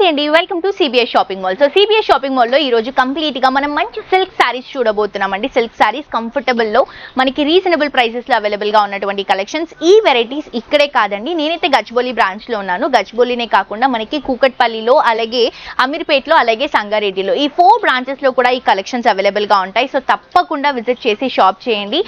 నమస్తే అండి, welcome to CBS shopping mall. So CBS shopping mall లో ఈ రోజు కంప్లీట్ గా మనం మంచి సిల్క్ సారీస్ చూడబోతున్నామండి. సిల్క్ సారీస్ కంఫర్టబుల్ లో మనకి రీజనబుల్ ప్రైసెస్ లో అవైలబుల్ గా ఉన్నటువంటి కలెక్షన్స్. ఈ వెరైటీస్ ఇక్కడే కాదండి, నేనైతే గచ్చిబౌలి బ్రాంచ్ లో ఉన్నాను. గచ్చిబౌలినే కాకుండా మనకి కూకట్పల్లిలో, అలాగే అమీర్పేటలో, అలాగే సంగారెడ్డిలో ఈ 4 బ్రాంచెస్ లో కూడా ఈ కలెక్షన్స్ అవైలబుల్ గా ఉంటాయి. సో తప్పకుండా విజిట్ చేసి షాప్ చేయండి.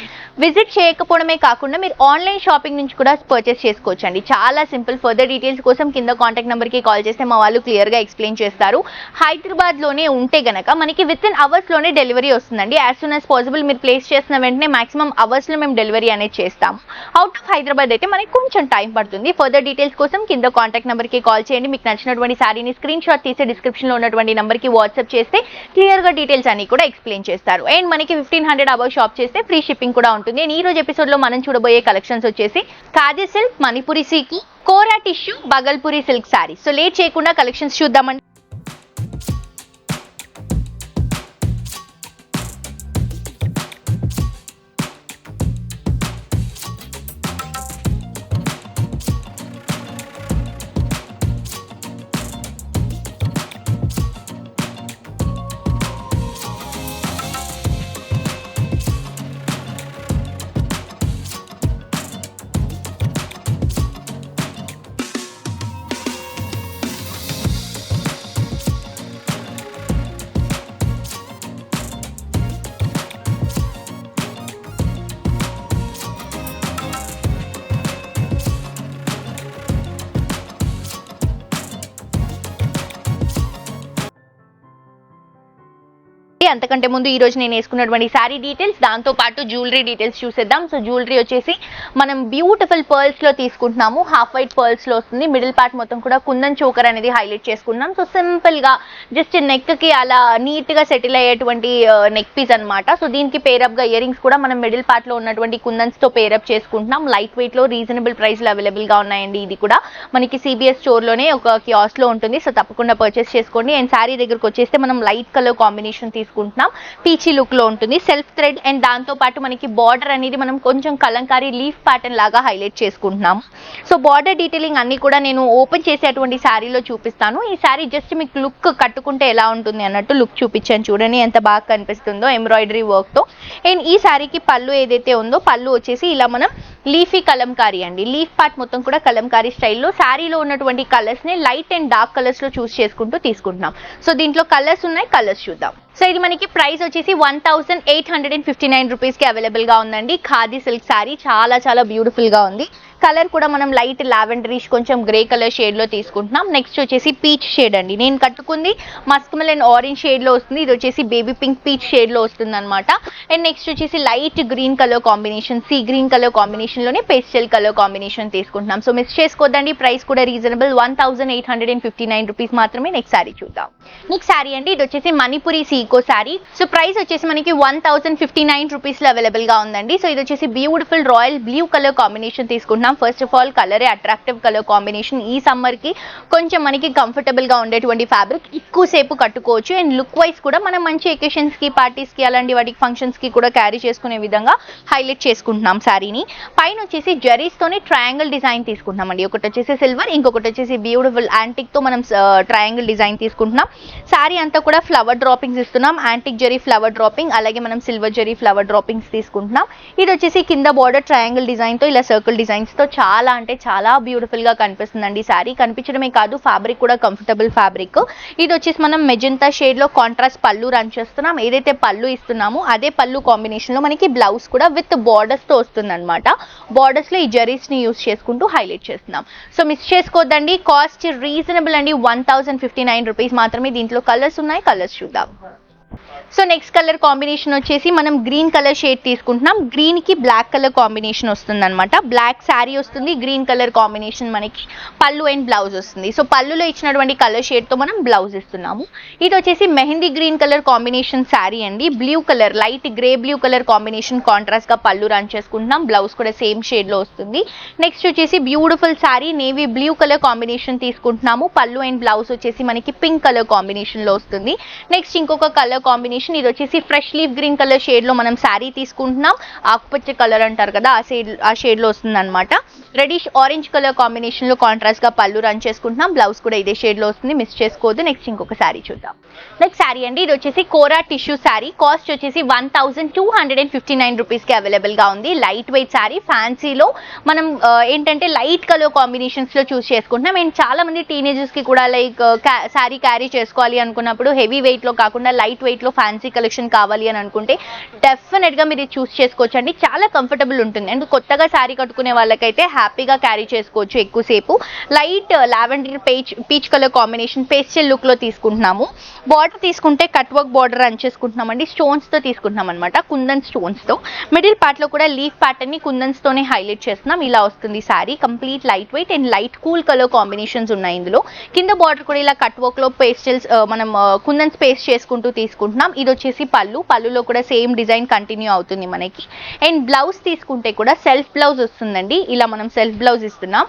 విజిట్ చేయకపోవడమే కాకుండా మీరు ఆన్లైన్ షాపింగ్ నుంచి కూడా పర్చేస్ చేసుకోవచ్చండి. చాలా సింపుల్. ఫర్దర్ డీటెయిల్స్ కోసం కింద కాంటాక్ట్ నెంబర్ కి కాల్ చేస్తే మా వాళ్ళు క్లియర్ గా ఎక్స్ప్లెయిన్ చేస్తారు. హైదరాబాద్ లోనే ఉంటే గనక మనకి విత్ ఇన్ అవర్స్ లోనే డెలివరీ వస్తుందండి. యాజ్ సూన్ యాజ్ పాసిబుల్ మీరు ప్లేస్ చేసిన వెంటనే మాక్సిమం అవర్స్ లో మేము డెలివరీ అనేది చేస్తాం. అవుట్ ఆఫ్ హైదరాబాద్ అయితే మనకి కొంచెం టైం పడుతుంది. ఫర్దర్ డీటెయిల్స్ కోసం కింద కాంటాక్ట్ నెంబర్ కి కాల్ చేయండి. మీకు నచ్చినటువంటి సారీని స్క్రీన్ షాట్ తీసి డిస్క్రిప్షన్ లో ఉన్నటువంటి నెంబర్ కి వాట్సాప్ చేస్తే క్లియర్ గా డీటెయిల్స్ అన్ని కూడా ఎక్స్ప్లెయిన్ చేస్తారు. అండ్ మనకి 1500 అబౌవ్ షాప్ చేస్తే ఫ్రీ షిప్పింగ్ కూడా ఉంటుంది. ఈ రోజు ఎపిసోడ్ లో మనం చూడబోయే కలెక్షన్స్ వచ్చేసి ఖాదీ సిల్క్, మణిపురి సీకి, kora tissue, Bhagalpuri silk saree. So late చేయకుండా కలెక్షన్స్ చూద్దామండి. అంతకంటే ముందు ఈ రోజు నేను వేసుకున్నటువంటి సారీ డీటెయిల్స్, దాంతో పాటు జ్యువెలరీ డీటెయిల్స్ చూసేద్దాం. సో జ్యువెలరీ వచ్చేసి మనం బ్యూటిఫుల్ పర్ల్స్ లో తీసుకుంటున్నాము. హాఫ్ వైట్ పర్ల్స్ లో వస్తుంది. మిడిల్ పార్ట్ మొత్తం కూడా కుందన్ చోకర్ అనేది హైలైట్ చేసుకున్నాం. సో సింపుల్ గా జస్ట్ నెక్ కి అలా నీట్ గా సెటిల్ అయ్యేటువంటి నెక్ పీస్ అన్నమాట. సో దీనికి పేరప్ గా ఇయర్ రింగ్స్ కూడా మనం మిడిల్ పార్ట్ లో ఉన్నటువంటి కుందన్స్ తో పేరప్ చేసుకుంటున్నాం. లైట్ వెయిట్ లో రీజనబుల్ ప్రైస్ లో అవైలబుల్ గా ఉన్నాయండి. ఇది కూడా మనకి సిబిఎస్ స్టోర్ లోనే ఒక కియాస్ లో ఉంటుంది. సో తప్పకుండా పర్చేస్ చేసుకోండి. అండ్ సారీ దగ్గరకు వచ్చేస్తే మనం లైట్ కలర్ కాంబినేషన్ తీసుకుంటున్నాం. పీచీ లుక్ లో ఉంటుంది. సెల్ఫ్ థ్రెడ్ అండ్ దాంతో పాటు మనకి బార్డర్ అనేది మనం కొంచెం కలంకారీ లీఫ్ ప్యాటర్న్ లాగా హైలైట్ చేసుకుంటున్నాం. సో బార్డర్ డీటెయిలింగ్ అన్ని కూడా నేను ఓపెన్ చేసేటువంటి శారీలో చూపిస్తాను. ఈ శారీ జస్ట్ మీకు లుక్ కట్టుకుంటే ఎలా ఉంటుంది అన్నట్టు లుక్ చూపించాను. చూడండి ఎంత బాగా కనిపిస్తుందో ఎంబ్రాయిడరీ వర్క్ తో. అండ్ ఈ శారీకి పళ్ళు ఏదైతే ఉందో, పళ్ళు వచ్చేసి ఇలా మనం లీఫీ కలంకారీ అండి. లీఫ్ పార్ట్ మొత్తం కూడా కలంకారీ స్టైల్లో శారీలో ఉన్నటువంటి కలర్స్ ని లైట్ అండ్ డార్క్ కలర్స్ లో చూస్ చేసుకుంటూ తీసుకుంటున్నాం. సో దీంట్లో కలర్స్ ఉన్నాయి, కలర్స్ చూద్దాం. సో ఇది మనకి ప్రైస్ వచ్చేసి 1859 రూపీస్ కి అవైలబుల్ గా ఉందండి. ఖాదీ సిల్క్ శారీ చాలా చాలా బ్యూటిఫుల్ గా ఉంది. కలర్ కూడా మనం లైట్ లావెండరీష్ కొంచెం గ్రే కలర్ షేడ్ లో తీసుకుంటున్నాం. నెక్స్ట్ వచ్చేసి పీచ్ షేడ్ అండి. నేను కట్టుకుంది మస్క్ మెలన్ ఆరెంజ్ షేడ్ లో వస్తుంది. ఇది వచ్చేసి బేబీ పింక్ పీచ్ షేడ్ లో వస్తుంది అనమాట. అండ్ నెక్స్ట్ వచ్చేసి light green colour combination, sea green colour combination లోనే పేస్టల్ కలర్ కాంబినేషన్ తీసుకుంటున్నాం. సో మిస్ చేసుకోవద్దండి, ప్రైస్ కూడా రీజనబుల్ 1859 రూపీస్ మాత్రమే. నెక్స్ట్ శారీ చూద్దాం. నెక్స్ట్ శారీ అండి, ఇది వచ్చేసి మణిపురి సీకో శారీ. సో ప్రైస్ వచ్చేసి మనకి 1059 రూపీస్ లో అవైలబుల్ గా ఉందండి. సో ఇది వచ్చేసి beautiful royal blue colour combination తీసుకుంటున్నాం. ఫస్ట్ ఆఫ్ ఆల్ కలరే అట్రాక్టివ్ కలర్ కాంబినేషన్. ఈ సమ్మర్ కి కొంచెం మనకి కంఫర్టబుల్ గా ఉండేటువంటి ఫ్యాబ్రిక్, ఎక్కువసేపు కట్టుకోవచ్చు. అండ్ లుక్ వైజ్ కూడా మనం మంచి ఎకేషన్స్ కి, పార్టీస్ కి, అలాంటి వాటికి ఫంక్షన్స్ కి కూడా క్యారీ చేసుకునే విధంగా హైలైట్ చేసుకుంటున్నాం శారీని. పైన వచ్చేసి జరీస్ తోని ట్రయాంగిల్ డిజైన్ తీసుకుంటున్నాం అండి. ఒకటి వచ్చేసి సిల్వర్, ఇంకొకటి వచ్చేసి బ్యూటిఫుల్ యాంటిక్ తో మనం ట్రయాంగిల్ డిజైన్ తీసుకుంటున్నాం. శారీ అంతా కూడా ఫ్లవర్ డ్రాపింగ్స్ ఇస్తున్నాం. యాంటిక్ జరీ ఫ్లవర్ డ్రాపింగ్, అలాగే మనం సిల్వర్ జరీ ఫ్లవర్ డ్రాపింగ్స్ తీసుకుంటున్నాం. ఇది వచ్చేసి కింద బార్డర్ ట్రయాంగిల్ డిజైన్ తో ఇలా సర్కిల్ డిజైన్స్ తో చాలా అంటే చాలా బ్యూటిఫుల్ గా కనిపిస్తుందండి. శారీ కనిపించడమే కాదు, ఫ్యాబ్రిక్ కూడా కంఫర్టబుల్ ఫ్యాబ్రిక్. ఇది వచ్చేసి మనం మెజెంతా షేడ్ లో కాంట్రాస్ట్ పళ్ళు రన్ చేస్తున్నాం. ఏదైతే పళ్ళు ఇస్తున్నామో అదే పళ్ళు కాంబినేషన్ లో మనకి బ్లౌజ్ కూడా విత్ బార్డర్స్ తో వస్తుంది అనమాట. బార్డర్స్ లో ఈ జరీస్ ని యూస్ చేసుకుంటూ హైలైట్ చేస్తున్నాం. సో మిస్ చేసుకోవద్దండి, కాస్ట్ రీజనబుల్ అండి. 1059 రూపీస్ మాత్రమే. దీంట్లో కలర్స్ ఉన్నాయి, కలర్స్ చూద్దాం. సో నెక్స్ట్ కలర్ కాంబినేషన్ వచ్చేసి మనం గ్రీన్ కలర్ షేడ్ తీసుకుంటున్నాం. గ్రీన్ కి బ్లాక్ కలర్ కాంబినేషన్ వస్తుంది అనమాట. బ్లాక్ శారీ వస్తుంది, గ్రీన్ కలర్ కాంబినేషన్ మనకి పళ్ళు అండ్ బ్లౌజ్ వస్తుంది. సో పళ్ళులో ఇచ్చినటువంటి కలర్ షేడ్ తో మనం బ్లౌజ్ ఇస్తున్నాము. ఇది వచ్చేసి mehndi green colour combination saree అండి. Blue colour, light grey blue colour combination contrast గా పళ్ళు రన్ చేసుకుంటున్నాం. బ్లౌజ్ కూడా సేమ్ షేడ్ లో వస్తుంది. నెక్స్ట్ వచ్చేసి beautiful sari navy blue colour combination తీసుకుంటున్నాము. పళ్ళు అండ్ బ్లౌజ్ వచ్చేసి మనకి పింక్ కలర్ కాంబినేషన్ లో వస్తుంది. నెక్స్ట్ ఇంకొక కలర్ కాంబినేషన్. ఇది వచ్చేసి fresh leaf green colour shade లో మనం శారీ తీసుకుంటున్నాం. ఆకుపచ్చ కలర్ అంటారు కదా, ఆ షేడ్ లో వస్తుంది అనమాట. రెడిష్ ఆరెంజ్ కలర్ కాంబినేషన్ లో కాంట్రాస్ట్ గా పళ్ళు రన్ చేసుకుంటున్నాం. బ్లౌజ్ కూడా ఇదే షేడ్ లో వస్తుంది, మిస్ చేసుకోవద్దు. నెక్స్ట్ ఇంకొక శారీ చూద్దాం. నెక్స్ట్ శారీ అండి, ఇది వచ్చేసి కోరా టిష్యూ శారీ. కాస్ట్ వచ్చేసి 1259 రూపీస్ కి అవైలబుల్ గా ఉంది. లైట్ వెయిట్ శారీ, ఫ్యాన్సీలో మనం ఏంటంటే లైట్ కలర్ కాంబినేషన్స్ లో చూస్ చేసుకుంటున్నాం. అండ్ చాలా మంది టీనేజర్స్ కి కూడా లైక్ శారీ క్యారీ చేసుకోవాలి అనుకున్నప్పుడు హెవీ వెయిట్ లో కాకుండా లైట్ వెయిట్ లో ఫ్యాన్సీ కలెక్షన్ కావాలి అని అనుకుంటే డెఫినెట్ గా మీరు చూస్ చేసుకోవచ్చు అండి. చాలా కంఫర్టబుల్ ఉంటుంది. అండ్ కొత్తగా శారీ కట్టుకునే వాళ్ళకైతే హ్యాపీగా క్యారీ చేసుకోవచ్చు ఎక్కువసేపు. Light lavender peach colour combination pastel look లో తీసుకుంటున్నాము. బార్డర్ తీసుకుంటే కట్ వర్క్ బార్డర్ రన్ చేసుకుంటున్నామండి. స్టోన్స్ తో తీసుకుంటున్నాం అనమాట, కుందన్ స్టోన్స్ తో. మిడిల్ పార్ట్ లో కూడా లీఫ్ ప్యాటర్న్ ని కుందన్స్ తోనే హైలైట్ చేస్తున్నాం. ఇలా వస్తుంది sari. Complete light weight and light cool colour combinations ఉన్నాయి ఇందులో. కింద బార్డర్ కూడా ఇలా కట్ వర్క్ లో పేస్టల్స్ మనం కుందన్స్ పేస్ట్ చేసుకుంటూ తీసుకుంటున్నాం. ఇది వచ్చేసి పళ్ళులో కూడా సేమ్ డిజైన్ కంటిన్యూ అవుతుంది మనకి. అండ్ బ్లౌజ్ తీసుకుంటే కూడా సెల్ఫ్ బ్లౌజ్ వస్తుందండి. ఇలా మనం సెల్ఫ్ బ్లౌజ్ ఇస్తున్నాం.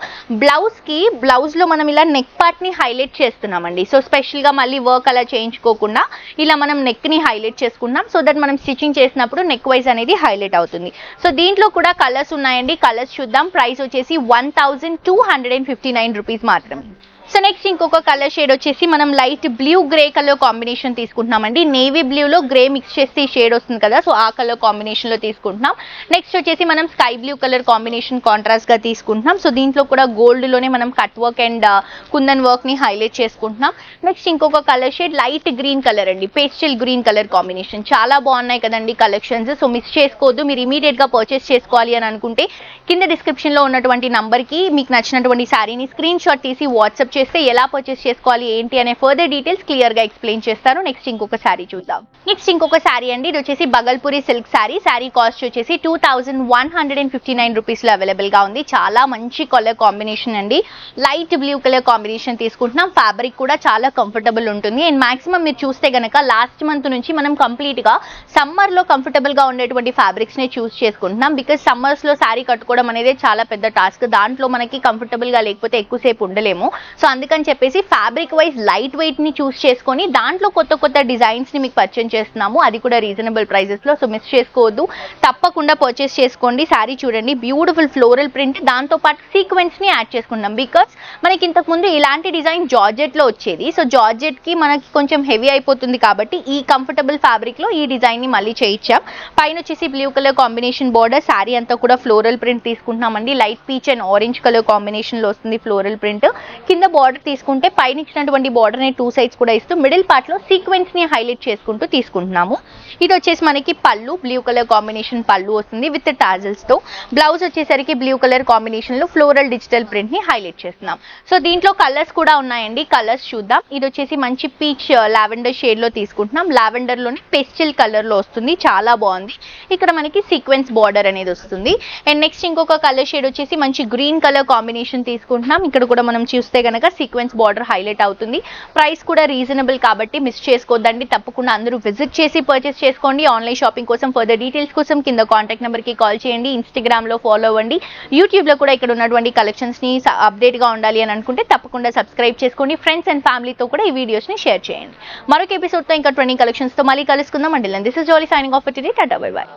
బ్లౌజ్ లో మనం ఇలా నెక్ పార్ట్ ని హైలైట్ చేస్తున్నామండి. సో స్పెషల్ గా మళ్ళీ వర్క్ అలా చేయించుకోకుండా ఇలా మనం నెక్ ని హైలైట్ చేసుకున్నాం. సో దట్ మనం స్టిచ్చింగ్ చేసినప్పుడు నెక్ వైజ్ అనేది హైలైట్ అవుతుంది. సో దీంట్లో కూడా కలర్స్ ఉన్నాయండి, కలర్స్ చూద్దాం. ప్రైస్ వచ్చేసి 1259 రూపీస్ మాత్రమే. సో నెక్స్ట్ ఇంకొక కలర్ షేడ్ వచ్చేసి మనం light blue grey colour combination తీసుకుంటున్నామండి. నేవీ బ్లూలో గ్రే మిక్స్ చేస్తే ఈ షేడ్ వస్తుంది కదా, సో ఆ కలర్ కాంబినేషన్ లో తీసుకుంటున్నాం. నెక్స్ట్ వచ్చేసి మనం sky blue colour combination contrast గా తీసుకుంటున్నాం. సో దీంట్లో కూడా గోల్డ్ లోనే మనం cut work and kundan work ని హైలైట్ చేసుకుంటున్నాం. నెక్స్ట్ ఇంకొక colour shade light green colour అండి, పేస్టల్ గ్రీన్ కలర్ కాంబినేషన్. చాలా బాగున్నాయి కదండి కలెక్షన్స్. సో మిస్ చేసుకోవద్దు. మీరు ఇమీడియట్ గా పర్చేస్ చేసుకోవాలి అని అనుకుంటే కింద డిస్క్రిప్షన్ లో ఉన్నటువంటి నంబర్ కి మీకు నచ్చినటువంటి శారీని స్క్రీన్ షాట్ తీసి వాట్సాప్ చేస్తే ఎలా పర్చేస్ చేసుకోవాలి ఏంటి అనే ఫర్దర్ డీటెయిల్స్ క్లియర్ గా ఎక్స్ప్లెయిన్ చేస్తారు. నెక్స్ట్ ఇంకొక శారీ చూద్దాం. నెక్స్ట్ ఇంకొక శారీ అండి, ఇది వచ్చేసి బగల్పూరి సిల్క్ శారీ. శారీ కాస్ట్ వచ్చేసి 2159 రూపీస్ లో అవైలబుల్ గా ఉంది. చాలా మంచి కలర్ కాంబినేషన్ అండి. లైట్ బ్లూ కలర్ కాంబినేషన్ తీసుకుంటున్నాం. ఫ్యాబ్రిక్ కూడా చాలా కంఫర్టబుల్ ఉంటుంది. అండ్ మాక్సిమం మీరు చూస్తే గనక లాస్ట్ మంత్ నుంచి మనం కంప్లీట్ గా సమ్మర్ లో కంఫర్టబుల్ గా ఉండేటువంటి ఫ్యాబ్రిక్స్ ని చూస్ చేసుకుంటున్నాం. బికాస్ సమ్మర్స్ లో శారీ కట్టుకోవడం అనేది చాలా పెద్ద టాస్క్. దాంట్లో మనకి కంఫర్టబుల్ గా లేకపోతే ఎక్కువసేపు ఉండలేము. సో అందుకని చెప్పేసి ఫ్యాబ్రిక్ వైజ్ లైట్ వెయిట్ ని చూస్ చేసుకొని దాంట్లో కొత్త డిజైన్స్ ని మీకు పరిచయం చేస్తున్నాము. అది కూడా రీజనబుల్ ప్రైజెస్ లో. సో మిస్ చేసుకోవద్దు, తప్పకుండా పర్చేస్ చేసుకోండి. శారీ చూడండి, బ్యూటిఫుల్ ఫ్లోరల్ ప్రింట్, దాంతో పాటు సీక్వెన్స్ ని యాడ్ చేసుకున్నాం. బికాస్ మనకి ఇంతకు ముందు ఇలాంటి డిజైన్ జార్జెట్ లో వచ్చేది. సో జార్జెట్ కి మనకి కొంచెం హెవీ అయిపోతుంది కాబట్టి ఈ కంఫర్టబుల్ ఫ్యాబ్రిక్ లో ఈ డిజైన్ ని మళ్ళీ చేయించాం. పైన వచ్చేసి blue colour combination border, saree అంతా కూడా ఫ్లోరల్ ప్రింట్ తీసుకుంటున్నామండి. Light peach and orange colour combination లో వస్తుంది ఫ్లోరల్ ప్రింట్. కింద బార్డర్ తీసుకుంటే పైన ఇచ్చినటువంటి బార్డర్ ని 2 సైడ్స్ కూడా ఇస్తూ మిడిల్ పార్ట్ లో సీక్వెన్స్ ని హైలైట్ చేసుకుంటూ తీసుకుంటున్నాము. ఇది వచ్చేసి మనకి పళ్ళు, బ్లూ కలర్ కాంబినేషన్ పళ్ళు వస్తుంది విత్ టాజల్స్ తో. బ్లౌజ్ వచ్చేసరికి బ్లూ కలర్ కాంబినేషన్ లో ఫ్లోరల్ డిజిటల్ ప్రింట్ ని హైలైట్ చేస్తున్నాం. సో దీంట్లో కలర్స్ కూడా ఉన్నాయండి, కలర్స్ చూద్దాం. ఇది వచ్చేసి మంచి పీచ్ లావెండర్ షేడ్ లో తీసుకుంటున్నాం. లావెండర్ లోని పెస్టిల్ కలర్ లో వస్తుంది, చాలా బాగుంది. ఇక్కడ మనకి సీక్వెన్స్ బార్డర్ అనేది వస్తుంది. అండ్ నెక్స్ట్ ఇంకొక కలర్ షేడ్ వచ్చేసి మంచి గ్రీన్ కలర్ కాంబినేషన్ తీసుకుంటున్నాం. ఇక్కడ కూడా మనం చూస్తే కనుక సీక్వెన్స్ బార్డర్ హైలైట్ అవుతుంది. ప్రైస్ కూడా రీజనబుల్ కాబట్టి మిస్ చేసుకోవద్దండి. తప్పకుండా అందరూ విజిట్ చేసి పర్చేస్ చేసుకోండి. ఆన్లైన్ షాపింగ్ కోసం ఫర్దర్ డీటెయిల్స్ కోసం కింద కాంటాక్ట్ నెంబర్ కి కాల్ చేయండి. ఇన్స్టాగ్రామ్ లో ఫాలో అవ్వండి. యూట్యూబ్ లో కూడా ఇక్కడ ఉన్నటువంటి కలెక్షన్స్ ని అప్డేట్ గా ఉండాలి అని అనుకుంటే తప్పకుండా సబ్స్క్రైబ్ చేసుకోండి. ఫ్రెండ్స్ అండ్ ఫ్యామిలీతో కూడా ఈ వీడియోస్ ని షేర్ చేయండి. మరొక ఎపిసోడ్ తో ఇంకా ట్రెండింగ్ కలెక్షన్స్ తో మళ్ళీ కలుసుకుందాం. అండి this is jolly signing off today. Tata bye by.